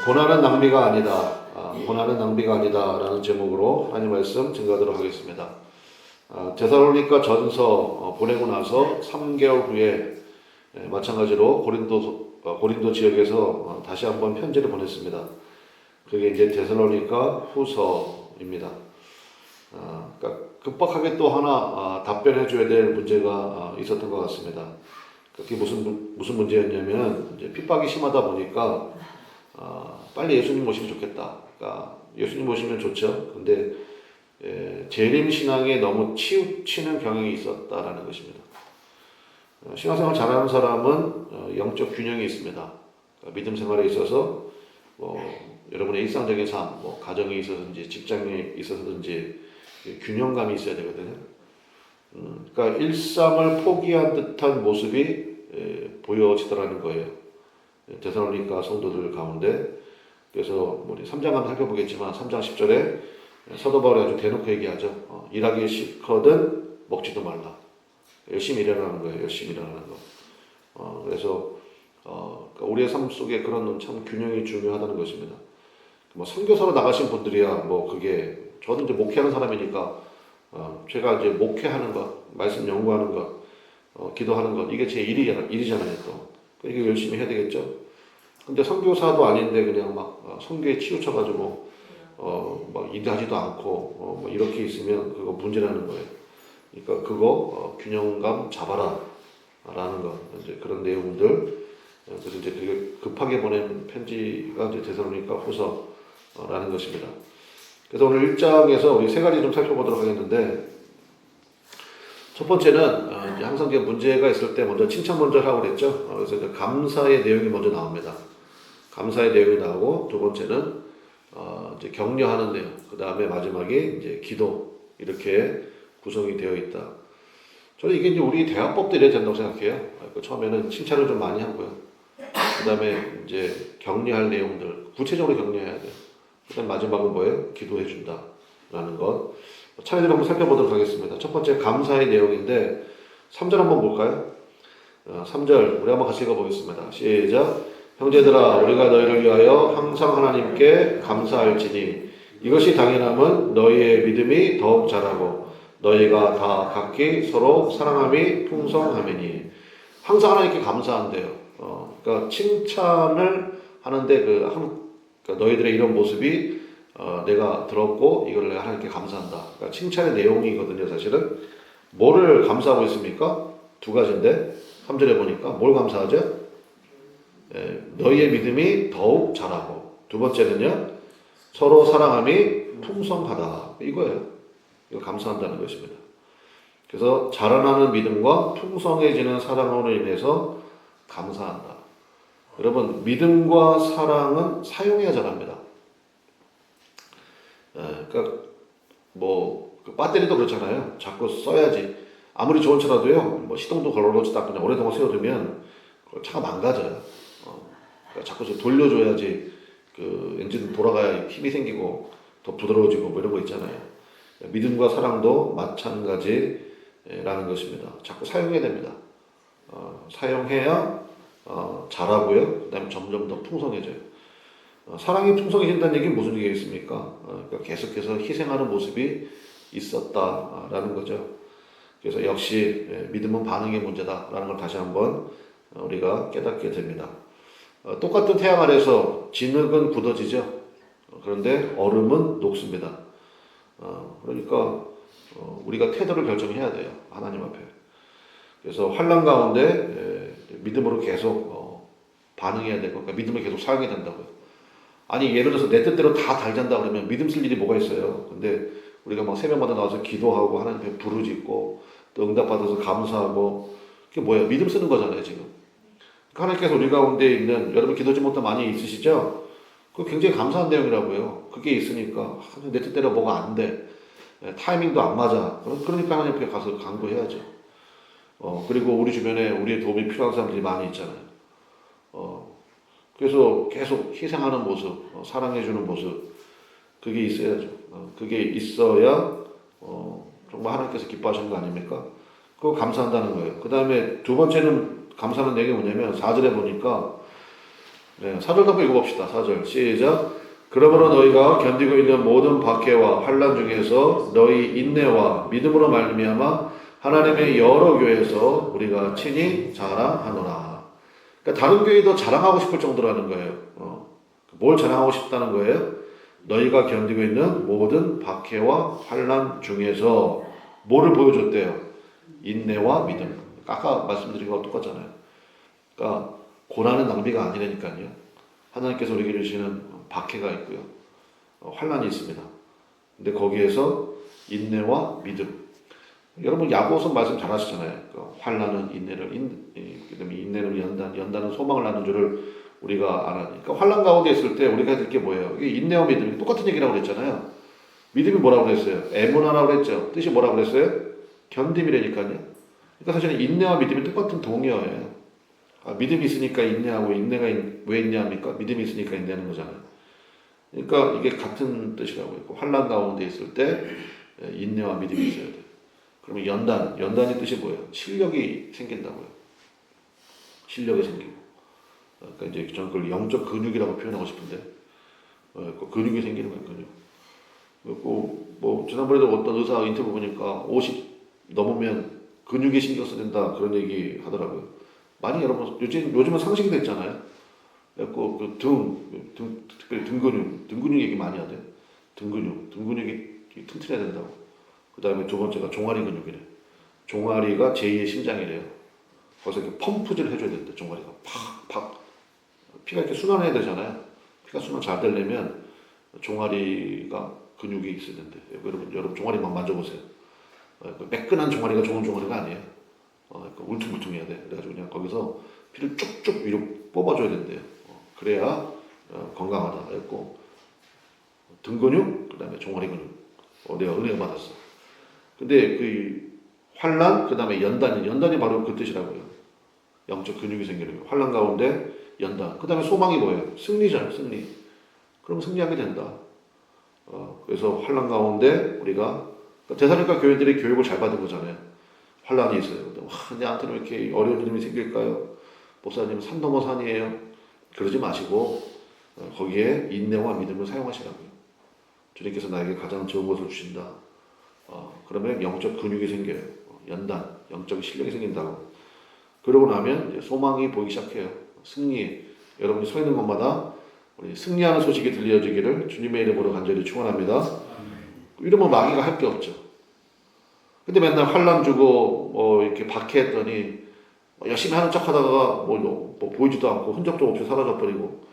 고난은 낭비가 아니다. 고난은 낭비가 아니다라는 제목으로 하나님 말씀 증거하도록 하겠습니다. 데살로니가 전서 보내고 나서 3개월 후에 마찬가지로 고린도 지역에서 다시 한번 편지를 보냈습니다. 그게 이제 데살로니가 후서입니다. 그러니까 급박하게 또 하나 답변해 줘야 될 문제가 있었던 것 같습니다. 그게 무슨 문제였냐면 이제 핍박이 심하다 보니까 빨리 예수님 모시면 좋겠다. 그러니까 예수님 모시면 좋죠. 근데 재림 신앙에 너무 치우치는 경향이 있었다라는 것입니다. 신앙생활 잘하는 사람은 영적 균형이 있습니다. 그러니까 믿음 생활에 있어서 여러분의 일상적인 삶, 가정에 있어서든지 직장에 있어서든지 균형감이 있어야 되거든요. 그러니까 일상을 포기한 듯한 모습이 보여지더라는 거예요. 데살로니가 성도들 가운데. 그래서 우리 3장 한번 살펴보겠지만 3장 10절에 사도 바울이 아주 대놓고 얘기하죠. 일하기 싫거든 먹지도 말라. 열심히 일하라는 거예요. 열심히 일하는 거. 그래서 그러니까 우리의 삶 속에 그런 참 균형이 중요하다는 것입니다. 선교사로 나가신 분들이야 그게 저는 이제 목회하는 사람이니까 제가 이제 목회하는 것, 말씀 연구하는 것, 기도하는 것 이게 제 일이잖아요. 또 이게 열심히 해야 되겠죠. 근데 선교사도 아닌데 그냥 선교에 치우쳐가지고 일하지도 않고 이렇게 있으면 그거 문제라는 거예요. 그러니까 그거 균형감 잡아라라는 것 이제 그런 내용들. 그래서 이제 되게 급하게 보낸 편지가 이제 데살로니가 후서라는 것입니다. 그래서 오늘 1장에서 우리 세 가지 좀 살펴보도록 하겠는데, 첫 번째는 이제 항상 이제 문제가 있을 때 먼저 칭찬 먼저 하고 그랬죠. 그래서 이제 감사의 내용이 먼저 나옵니다. 감사의 내용이 나오고, 두 번째는 이제 격려하는 내용, 그 다음에 마지막에 이제 기도, 이렇게 구성이 되어 있다. 저는 이게 이제 우리 대화법도 이래야 된다고 생각해요. 처음에는 칭찬을 좀 많이 하고요. 그 다음에 이제 격려할 내용들, 구체적으로 격려해야 돼요. 그다음 마지막은 뭐예요? 기도해 준다라는 것. 차례대로 한번 살펴보도록 하겠습니다. 첫 번째 감사의 내용인데 3절 한번 볼까요? 3절 우리 한번 같이 읽어보겠습니다. 시작. 형제들아 우리가 너희를 위하여 항상 하나님께 감사할지니 이것이 당연함은 너희의 믿음이 더욱 자라고 너희가 다 각기 서로 사랑함이 풍성하매니. 항상 하나님께 감사한대요. 그러니까 칭찬을 하는데 그러니까 너희들의 이런 모습이 내가 들었고 이걸 내가 하나님께 감사한다. 그러니까 칭찬의 내용이거든요. 사실은 뭐를 감사하고 있습니까? 두 가지인데 3절에 보니까 뭘 감사하죠? 너희의 믿음이 더욱 자라고, 두 번째는요 서로 사랑함이 풍성하다. 이거예요. 이거 감사한다는 것입니다. 그래서 자라나는 믿음과 풍성해지는 사랑으로 인해서 감사한다. 여러분 믿음과 사랑은 사용해야 자랍니다. 그러니까 배터리도 그렇잖아요. 자꾸 써야지. 아무리 좋은 차라도요. 시동도 걸어놓지 딱 그냥 오랫동안 세워두면 차가 망가져요. 그러니까 자꾸 돌려줘야지 그 엔진 돌아가야 힘이 생기고 더 부드러워지고 이런 거 있잖아요. 믿음과 사랑도 마찬가지라는 것입니다. 자꾸 사용해야 됩니다. 사용해야 자라고요. 그다음에 점점 더 풍성해져요. 사랑이 풍성해진다는 얘기는 무슨 얘기겠습니까? 그러니까 계속해서 희생하는 모습이 있었다라는 거죠. 그래서 역시 믿음은 반응의 문제다라는 걸 다시 한번 우리가 깨닫게 됩니다. 똑같은 태양 아래서 진흙은 굳어지죠. 그런데 얼음은 녹습니다. 그러니까 우리가 태도를 결정해야 돼요. 하나님 앞에. 그래서 환난 가운데 믿음으로 계속 반응해야 되고, 그러니까 믿음을 계속 사용해야 된다고요. 아니 예를 들어서 내 뜻대로 다 달잔다 그러면 믿음 쓸 일이 뭐가 있어요. 근데 우리가 새벽마다 나와서 기도하고 하나님 앞에 부르짖고 또 응답받아서 감사하고, 그게 뭐예요? 믿음 쓰는 거잖아요 지금. 그러니까 하나님께서 우리 가운데 있는, 여러분 기도 제목도 많이 있으시죠? 그거 굉장히 감사한 내용이라고요. 그게 있으니까 내 뜻대로 뭐가 안 돼, 타이밍도 안 맞아. 그러니까 하나님 앞에 가서 간구해야죠. 그리고 우리 주변에 우리의 도움이 필요한 사람들이 많이 있잖아요. 그래서 계속 희생하는 모습, 사랑해주는 모습, 그게 있어야죠. 그게 있어야 정말 하나님께서 기뻐하시는 거 아닙니까? 그거 감사한다는 거예요. 그 다음에 두 번째는 감사하는 내용이 뭐냐면 4절에 보니까 네, 4절 한번 읽어봅시다. 4절 시작. 그러므로 너희가 견디고 있는 모든 박해와 환난 중에서 너희 인내와 믿음으로 말미암아 하나님의 여러 교회에서 우리가 친히 자랑하노라. 그러니까 다른 교회도 자랑하고 싶을 정도라는 거예요. 뭘 자랑하고 싶다는 거예요? 너희가 견디고 있는 모든 박해와 환난 중에서 뭐를 보여줬대요? 인내와 믿음. 아까 말씀드린 거랑 똑같잖아요. 그러니까 고난은 낭비가 아니라니까요. 하나님께서 우리에게 주시는 박해가 있고요. 환난이 있습니다. 근데 거기에서 인내와 믿음. 여러분 야고보서 말씀 잘 하시잖아요. 환난은 인내를, 그다음에 인내는 연단은 소망을 낳는 줄을 우리가 알아야 되니까 환난 가운데 있을 때 우리가 해야 될 게 뭐예요? 이게 인내와 믿음이 똑같은 얘기라고 그랬잖아요. 믿음이 뭐라고 그랬어요? 에무나라고 그랬죠. 뜻이 뭐라고 그랬어요? 견딤이라니까요. 그러니까 사실은 인내와 믿음이 똑같은 동의어예요. 믿음이 있으니까 인내하고 인내가 왜 인내합니까? 믿음이 있으니까 인내하는 거잖아요. 그러니까 이게 같은 뜻이라고 했고 환난 가운데 있을 때 인내와 믿음이 있어야 돼요. 그러면 연단의 뜻이 뭐예요? 실력이 생긴다고요. 실력이 생기고. 그러니까 이제 저는 그걸 영적 근육이라고 표현하고 싶은데, 근육이 생기는 거예요, 근육. 그리고 뭐 지난번에도 어떤 의사 인터뷰 보니까 50 넘으면 근육에 신경 써야 된다 그런 얘기 하더라고요. 많이 여러분 요즘은 상식이 됐잖아요. 그래서 특별히 등 근육 얘기 많이 하대요. 등 근육이 튼튼해야 된다고. 그 다음에 두 번째가 종아리 근육이래. 종아리가 제2의 심장이래요. 거기서 이렇게 펌프질 해줘야 된대. 종아리가 팍 피가 이렇게 순환해야 되잖아요. 피가 순환 잘 되려면 종아리가 근육이 있어야 된대. 여러분 종아리만 만져보세요. 매끈한 종아리가 좋은 종아리가 아니에요. 울퉁불퉁해야 돼. 그래가지고 그냥 거기서 피를 쭉쭉 위로 뽑아줘야 된대요. 그래야 건강하다. 그랬고 등 근육, 그 다음에 종아리 근육. 내가 은혜를 받았어. 근데 그 환난, 그 다음에 연단이 바로 그 뜻이라고요. 영적 근육이 생기는 거예요. 환난 가운데 연단. 그 다음에 소망이 뭐예요? 승리잖아요, 승리. 그럼 승리하게 된다. 그래서 환난 가운데 우리가 데살로니가 교회들이 교육을 잘 받은 거잖아요. 환난이 있어요. 내한테는 왜 이렇게 어려운 일이 생길까요? 목사님 산 넘어 산이에요. 그러지 마시고 거기에 인내와 믿음을 사용하시라고요. 주님께서 나에게 가장 좋은 것을 주신다. 그러면 영적 근육이 생겨요. 연단, 영적 실력이 생긴다고. 그러고 나면 이제 소망이 보이기 시작해요. 승리. 여러분이 서 있는 곳마다 우리 승리하는 소식이 들려지기를 주님의 이름으로 간절히 축원합니다. 이러면 마귀가 할 게 없죠. 근데 맨날 환난 주고 이렇게 박해했더니 열심히 하는 척하다가 뭐 보이지도 않고 흔적도 없이 사라져 버리고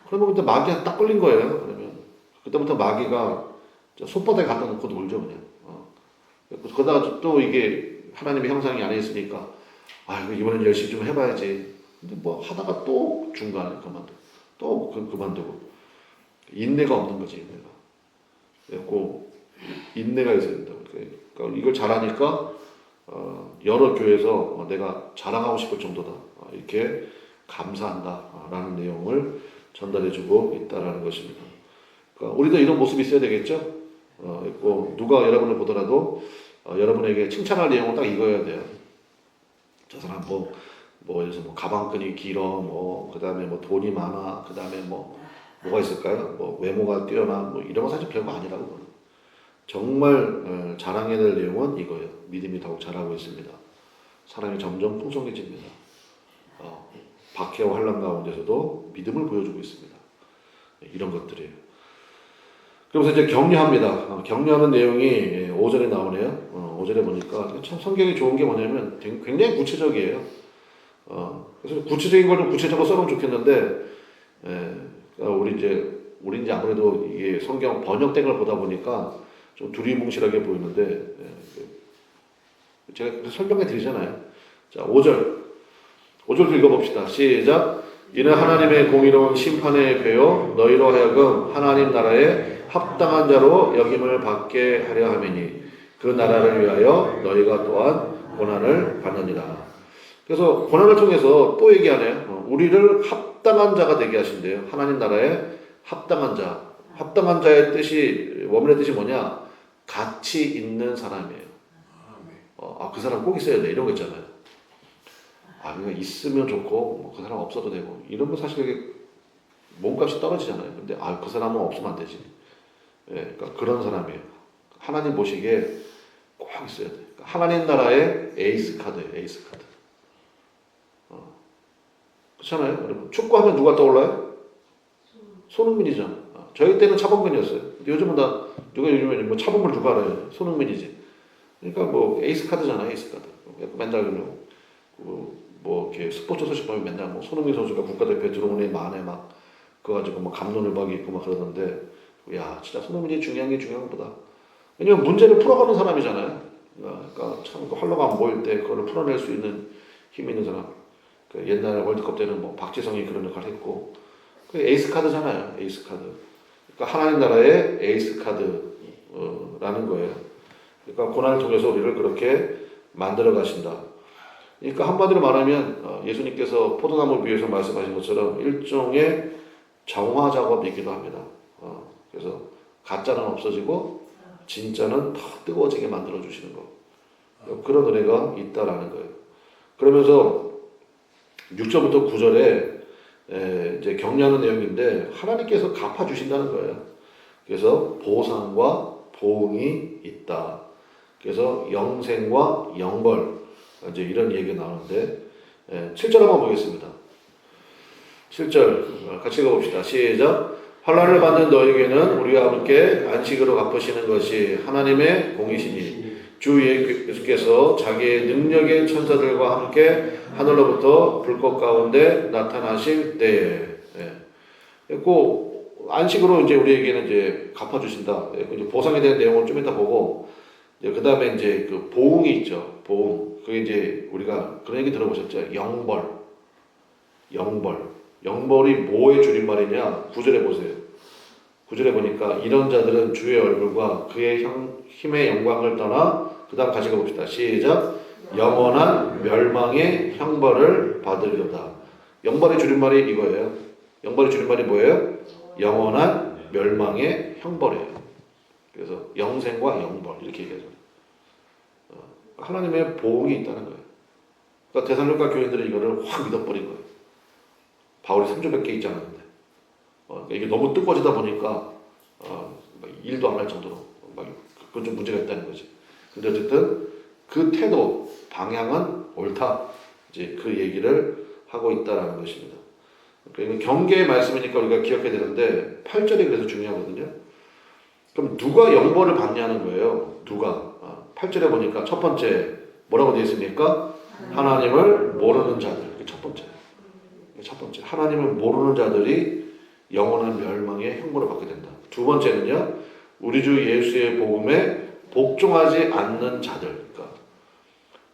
그러면 그때 마귀한테 딱 걸린 거예요. 그러면 그때부터 마귀가 손바닥에 갖다 놓고 놀죠 그냥. 그러다가 또 이게 하나님의 형상이 안에 있으니까 이번엔 열심히 좀 해봐야지. 근데 뭐 하다가 또 중간에 그만두고 또 그만두고 인내가 없는 거지 인내가. 그래고 인내가 있어야 된다고. 그러니까 이걸 잘하니까 여러 교회에서 내가 자랑하고 싶을 정도다. 이렇게 감사한다라는 내용을 전달해주고 있다라는 것입니다. 그러니까 우리도 이런 모습이 있어야 되겠죠. 누가 여러분을 보더라도 여러분에게 칭찬할 내용은 딱 이거여야 돼요. 저 사람 예를 들어서 가방끈이 길어, 그다음에 돈이 많아, 그다음에 뭐가 있을까요? 외모가 뛰어나, 이런 건 사실 별거 아니라고. 정말 자랑해야 될 내용은 이거예요. 믿음이 더욱 자라고 있습니다. 사람이 점점 풍성해집니다. 박해와 환난 가운데서도 믿음을 보여주고 있습니다. 이런 것들이에요. 그러면서 이제 격려합니다. 격려하는 내용이 5절에 나오네요. 5절에 보니까 참 성경이 좋은 게 뭐냐면 굉장히 구체적이에요. 그래서 구체적인 걸 좀 구체적으로 써놓으면 좋겠는데, 우리 이제 아무래도 이게 성경 번역된 걸 보다 보니까 좀 두리뭉실하게 보이는데, 제가 설명해 드리잖아요. 자, 5절 읽어봅시다. 시작. 이는 하나님의 공의로운 심판의 배요 너희로 하여금 하나님 나라에 합당한 자로 여김을 받게 하려 함이니 그 나라를 위하여 너희가 또한 고난을 받느니라. 그래서 고난을 통해서 또 얘기하네요. 우리를 합당한 자가 되게 하신대요. 하나님 나라에 합당한 자. 합당한 자의 뜻이 원문의 뜻이 뭐냐? 가치 있는 사람이에요. 그 사람 꼭 있어야 돼 이런 거 있잖아요. 그러니까 있으면 좋고 그 사람 없어도 되고 이런 거 사실 몸값이 떨어지잖아요. 근데 그 사람은 없으면 안 되지. 예, 그러니까 그런 사람이에요. 하나님 보시기에 꼭 있어야 돼. 그러니까 하나님 나라의 에이스 카드예요. 에이스 카드. 그렇잖아요. 여러분 축구하면 누가 떠올라요? 손흥민이잖아. 저희 때는 차범근이었어요. 근데 요즘은 누가 요즘에 뭐 차범근 누가 알아요? 손흥민이지. 그러니까 뭐 에이스 카드잖아. 에이스 카드. 맨날 뭐 이렇게 스포츠 소식 보면 맨날 뭐 손흥민 선수가 국가대표에 들어오는 애 만에 막 그거 가지고 뭐 감론을박이 있고 막 그러던데, 야 진짜 손흥민이 중요한 게 중요한 것보다, 왜냐면 문제를 풀어가는 사람이잖아요. 그러니까 참 활로가 안 보일 때 그걸 풀어낼 수 있는 힘 있는 사람. 그 옛날 월드컵 때는 뭐 박지성이 그런 역할을 했고, 그 에이스 카드잖아요. 에이스 카드. 그러니까 하나님 나라의 에이스 카드라는 거예요. 그러니까 고난을 통해서 우리를 그렇게 만들어 가신다. 그러니까 한마디로 말하면 예수님께서 포도나무 위에서 말씀하신 것처럼 일종의 정화 작업이기도 합니다. 그래서 가짜는 없어지고 진짜는 더 뜨거워지게 만들어 주시는 거. 그런 은혜가 있다라는 거예요. 그러면서 6절부터 9절에 이제 격려하는 내용인데 하나님께서 갚아 주신다는 거예요. 그래서 보상과 보응이 있다. 그래서 영생과 영벌, 이제 이런 얘기가 나오는데 7절 한번 보겠습니다. 7절 같이 읽어봅시다. 시작. 환난을 받는 너에게는 우리와 함께 안식으로 갚으시는 것이 하나님의 공이시니 주 예수께서 자기의 능력의 천사들과 함께 하늘로부터 불꽃 가운데 나타나실 때에, 그 안식으로 이제 우리에게는 이제 갚아주신다. 보상에 대한 내용을 좀 이따 보고, 그 다음에 이제 그 보응이 있죠. 보응. 그게 이제 우리가 그런 얘기 들어보셨죠? 영벌. 영벌이 뭐의 줄임말이냐? 9절에 보세요. 9절에 보니까 이런 자들은 주의 얼굴과 그의 힘의 영광을 떠나, 그 다음 같이 가봅시다. 시작. 영원한 멸망의 형벌을 받으려다. 영벌의 줄임말이 이거예요. 영벌의 줄임말이 뭐예요? 영원한 멸망의 형벌이에요. 그래서 영생과 영벌 이렇게 얘기하잖아요. 하나님의 보응이 있다는 거예요. 그러니까 데살로니가 교인들은 이거를 확 믿어버린 거예요. 바울이 3주밖에 있지 않았는데 이게 너무 뜨거워지다 보니까 일도 안 할 정도로 그건 좀 문제가 있다는 거지. 근데 어쨌든 그 태도, 방향은 옳다. 이제 그 얘기를 하고 있다라는 것입니다. 그러니까 경계의 말씀이니까 우리가 기억해야 되는데 8절이 그래서 중요하거든요. 그럼 누가 영벌을 받냐는 거예요. 누가? 8절에 보니까 첫 번째 뭐라고 되어 있습니까? 하나님을 모르는 자들. 첫 번째 하나님을 모르는 자들이 영원한 멸망의 형벌을 받게 된다. 두 번째는요, 우리 주 예수의 복음에 복종하지 않는 자들. 그러니까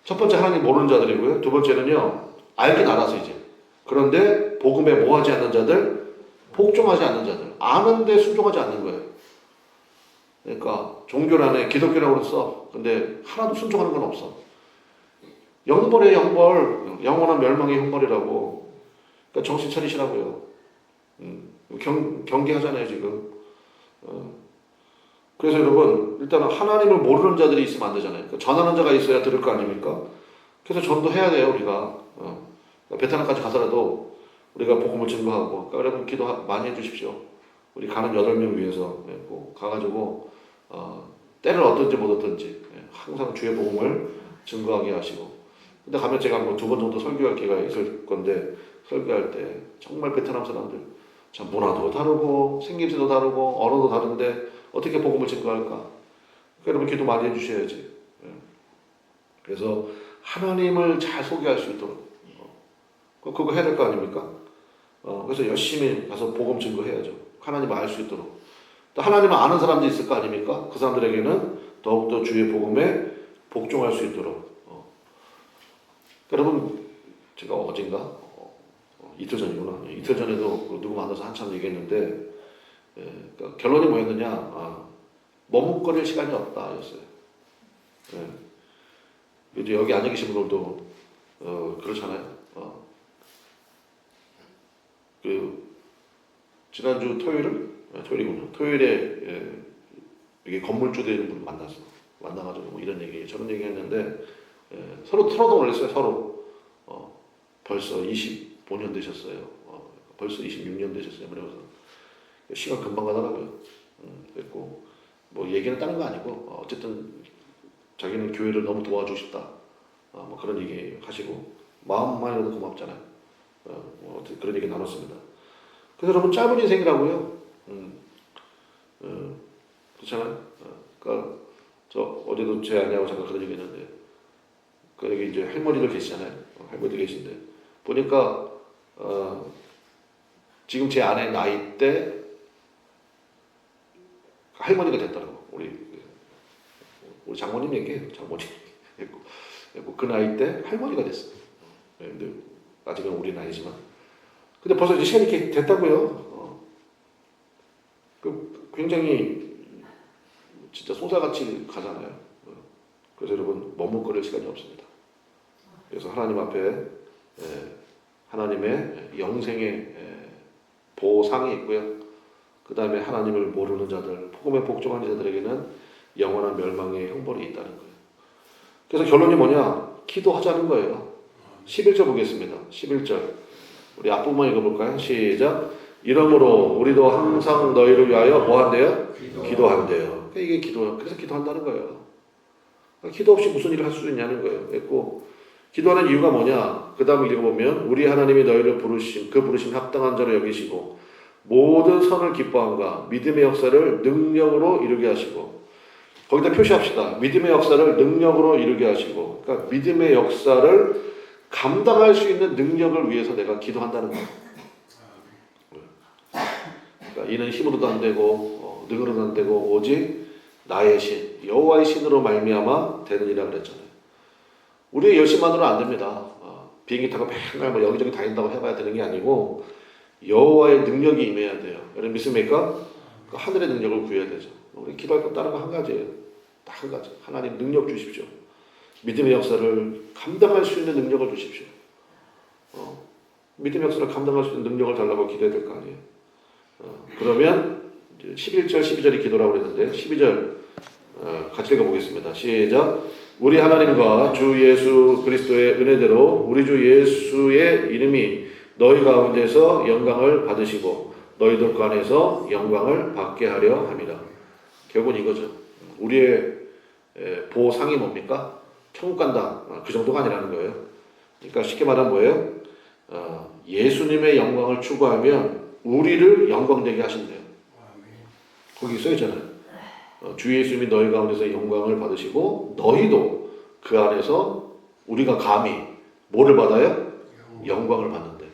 첫 번째 하나님 모르는 자들이고요. 두 번째는요, 알긴 알아서 이제. 그런데 복음에 뭐하지 않는 자들, 복종하지 않는 자들. 아는데 순종하지 않는 거예요. 그러니까 종교란에 기독교라고 써. 근데 하나도 순종하는 건 없어. 영벌의 영벌, 영원한 멸망의 형벌이라고. 그러니까 정신 차리시라고요. 경계하잖아요 지금. 그래서 여러분 일단은 하나님을 모르는 자들이 있으면 안 되잖아요. 그러니까 전하는 자가 있어야 들을 거 아닙니까? 그래서 전도해야 돼요 우리가. 그러니까 베트남까지 가서라도 우리가 복음을 증거하고. 그러니까 여러분 기도 많이 해주십시오. 우리 가는 8명 위해서 가가지고 때를 얻든지 못 얻든지 항상 주의 복음을 증거하게 하시고. 근데 가면 제가 뭐 2번 정도 설교할 기회가 있을 건데, 설교할 때 정말 베트남 사람들 참 문화도 다르고 생김새도 다르고 언어도 다른데 어떻게 복음을 증거할까? 그러니까 여러분 기도 많이 해주셔야지. 그래서 하나님을 잘 소개할 수 있도록 그거 해야 될 거 아닙니까? 그래서 열심히 가서 복음 증거해야죠. 하나님을 알 수 있도록. 또 하나님을 아는 사람들이 있을 거 아닙니까? 그 사람들에게는 더욱더 주의 복음에 복종할 수 있도록. 여러분 제가 어젠가 이틀 전이구나. 이틀 전에도 누구 만나서 한참 얘기했는데, 그러니까 결론이 뭐였느냐? 머뭇거릴 시간이 없다 였어요. 이제 여기 앉아 계신 분들도 그렇잖아요. 지난주 토요일이군요. 토요일에 여기 건물주 되는 분 만나가지고 뭐 이런 얘기, 저런 얘기 했는데, 서로도 놀랐어요. 서로 벌써 25년 되셨어요. 벌써 26년 되셨어요. 그래서 시간 금방 가더라고요. 그랬고 뭐 얘기는 다른 거 아니고 어쨌든 자기는 교회를 너무 도와주고 싶다. 뭐 그런 얘기 하시고 마음만이라도 고맙잖아요. 뭐 어쨌든 그런 얘기 나눴습니다. 그래서 여러분 짧은 인생이라고요. 그렇잖아요. 그러니까 저 어제도 제 아내하고 잠깐 그런 얘기 했는데 그 여기 이제 할머니들 계시잖아요. 할머니들 계신데 보니까 지금 제 아내 나이 때 할머니가 됐더라고. 우리 장모님 얘기해요. 장모님 그 나이 때 할머니가 됐어. 근데 아직은 우리 나이지만 근데 벌써 이제 시간이 이렇게 됐다고요. 굉장히 진짜 소사같이 가잖아요. 그래서 여러분 머뭇거릴 시간이 없습니다. 그래서 하나님 앞에 하나님의 영생의 보상이 있고요. 그 다음에 하나님을 모르는 자들, 복음에 복종하는 자들에게는 영원한 멸망의 형벌이 있다는 거예요. 그래서 결론이 뭐냐? 기도하자는 거예요. 11절 보겠습니다. 11절. 우리 앞부분만 읽어볼까요? 시작. 이러므로 우리도 항상 너희를 위하여 뭐 한대요? 기도한대요. 이게 그래서 기도한다는 거예요. 기도 없이 무슨 일을 할 수 있냐는 거예요. 그랬고, 기도하는 이유가 뭐냐? 그 다음 읽어보면, 우리 하나님이 너희를 그 부르심 합당한 자로 여기시고, 모든 선을 기뻐함과 믿음의 역사를 능력으로 이루게 하시고, 거기다 표시합시다. 믿음의 역사를 능력으로 이루게 하시고, 그러니까 믿음의 역사를 감당할 수 있는 능력을 위해서 내가 기도한다는 거예요. 그러니까 이는 힘으로도 안 되고 능으로도 안 되고 오직 나의 신 여호와의 신으로 말미암아 되느니라 그랬잖아요. 우리의 열심만으로는 안 됩니다. 비행기 타고 맨날 뭐 여기저기 다닌다고 해봐야 되는 게 아니고 여호와의 능력이 임해야 돼요. 여러분 믿습니까? 그 하늘의 능력을 구해야 되죠. 우리 기도할 건 다른 거 한 가지예요. 딱 한 가지. 하나님 능력 주십시오. 믿음의 역사를 감당할 수 있는 능력을 주십시오. 믿음의 역사를 감당할 수 있는 능력을 달라고 기도해야 될 거 아니에요. 그러면 11절, 12절이 기도라고 그랬는데 12절 같이 읽어보겠습니다. 시작. 우리 하나님과 주 예수 그리스도의 은혜대로 우리 주 예수의 이름이 너희 가운데서 영광을 받으시고 너희들 그 안에서 영광을 받게 하려 함이라. 결국은 이거죠. 우리의 보상이 뭡니까? 천국 간다. 그 정도가 아니라는 거예요. 그러니까 쉽게 말하면 뭐예요? 예수님의 영광을 추구하면 우리를 영광되게 하신대요. 거기 써있잖아요. 주 예수님이 너희 가운데서 영광을 받으시고 너희도 그 안에서 우리가 감히 뭐를 받아요? 영광을 받는데.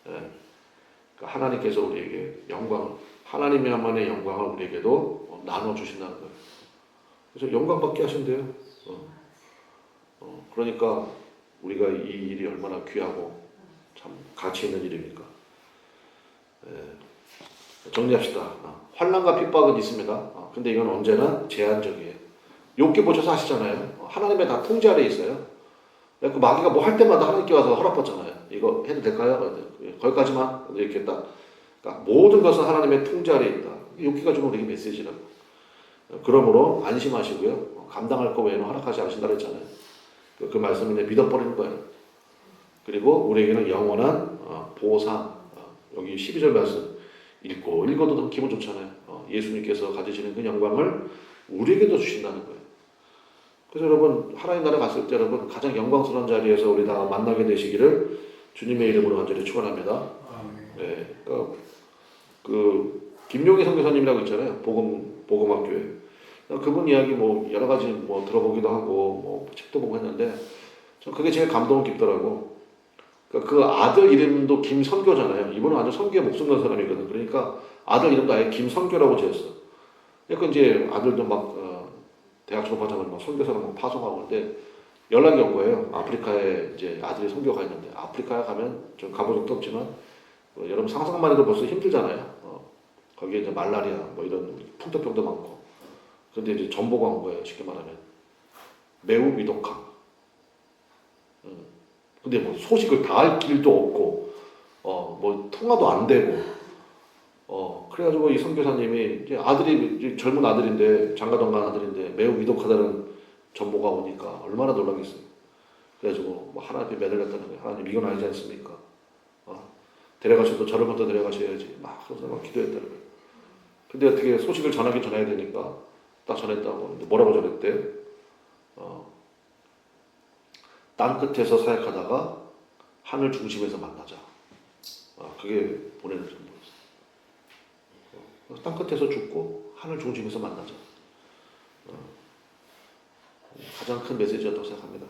그러니까 하나님께서 우리에게 하나님만의 영광을 우리에게도 나눠주신다는 거예요. 그래서 영광 받게 하신대요. 그러니까 우리가 이 일이 얼마나 귀하고 참 가치 있는 일입니까? 정리합시다. 환난과 핍박은 있습니다. 근데 이건 언제나 제한적이에요. 욥기 보셔서 아시잖아요. 하나님의 다 통제 아래에 있어요. 그 마귀가 뭐 할 때마다 하나님께 와서 허락받잖아요. 이거 해도 될까요? 거기까지만 이렇게 딱. 그러니까 모든 것은 하나님의 통제 아래에 있다. 욥기가 주는 우리에게 메시지라고. 그러므로 안심하시고요. 감당할 거 외에는 허락하지 않으신다고 했잖아요. 그 말씀을 이제 믿어버리는 거예요. 그리고 우리에게는 영원한 보상. 여기 12절 말씀 읽어도 너무 기분 좋잖아요. 예수님께서 가지시는 그 영광을 우리에게도 주신다는 거예요. 그래서 여러분 하나님 나라 갔을 때 여러분 가장 영광스러운 자리에서 우리 다 만나게 되시기를 주님의 이름으로 간절히 축원합니다. 네, 그러니까 그 김용희 선교사님이라고 있잖아요. 복음학교에 그분 이야기 뭐 여러 가지 뭐 들어보기도 하고 뭐 책도 보고 했는데 전 그게 제일 감동을 깊더라고. 그러니까 그 아들 이름도 김선교잖아요. 이분은 아주 선교에 목숨 건 사람이거든. 그러니까 아들 이름도 아예 김선교라고 지었어. 그러니까 이제 아들도 막 대학 졸업하자마자 막 선교사로 막 파송하고 근데 연락이 온 거예요. 아프리카에 이제 아들이 선교가 있는데 아프리카에 가면 좀 가본 적도 없지만 여러분 상상만 해도 벌써 힘들잖아요. 거기에 이제 말라리아 뭐 이런 풍토병도 많고. 근데 이제 전보가 온 거예요. 쉽게 말하면 매우 위독한. 근데 뭐 소식을 다 할 길도 없고, 뭐 통화도 안 되고, 그래가지고 이 선교사님이 이제 아들이 젊은 아들인데 장가동간 아들인데 매우 위독하다는 정보가 오니까 얼마나 놀라겠어요. 그래가지고 뭐 하나님 매달렸다는 거예요. 하나님 이건 아니지 않습니까? 데려가셔도 저를 먼저 데려가셔야지 막 그래서 막 기도했다는 거예요. 근데 어떻게 소식을 전해야 되니까 딱 전했다고. 근데 뭐라고 전했대? 땅 끝에서 사역하다가 하늘 중심에서 만나자. 그게 보내는 정보였어요. 땅 끝에서 죽고 하늘 중심에서 만나자. 가장 큰 메시지였다고 생각합니다.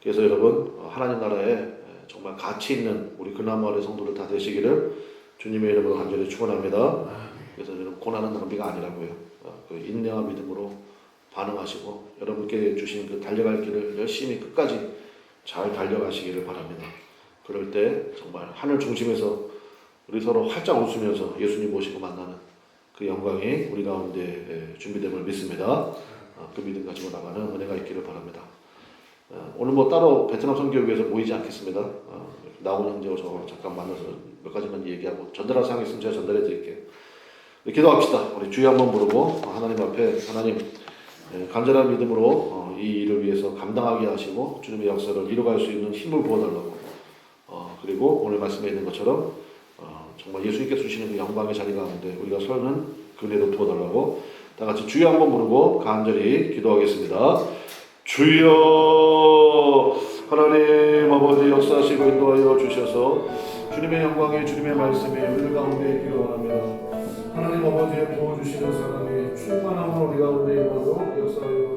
그래서 여러분 하나님 나라에 정말 가치 있는 우리 근암마을의 성도들 다 되시기를 주님의 이름으로 간절히 축원합니다. 그래서 여러분 고난은 낭비가 아니라고요. 그 인내와 믿음으로 반응하시고 여러분께 주신 그 달려갈 길을 열심히 끝까지 잘 달려가시기를 바랍니다. 그럴 때 정말 하늘 중심에서 우리 서로 활짝 웃으면서 예수님 모시고 만나는 그 영광이 우리 가운데 준비됨을 믿습니다. 그 믿음 가지고 나가는 은혜가 있기를 바랍니다. 오늘 뭐 따로 베트남 선교회에서 모이지 않겠습니다. 나온 형제와 저 잠깐 만나서 몇 가지만 얘기하고 전달할 사항이 있으면 제가 전달해 드릴게요. 기도합시다. 우리 주여 한번 부르고 하나님 앞에 하나님 간절한 믿음으로 이 일을 위해서 감당하게 하시고 주님의 역사를 이뤄갈 수 있는 힘을 부어달라고 그리고 오늘 말씀에 있는 것처럼 정말 예수님께서 주시는 그 영광의 자리 가운데 우리가 서는 그네도 부어달라고 다 같이 주여 한번 부르고 간절히 기도하겠습니다. 주여 하나님 아버지 역사하시고 인도하여 주셔서 주님의 영광이 주님의 말씀이 우리 가운데 있기를 원합니다. 하나님 아버지의 부어주시는 사랑이 충만함으로 우리 가운데 임하도록 역사하여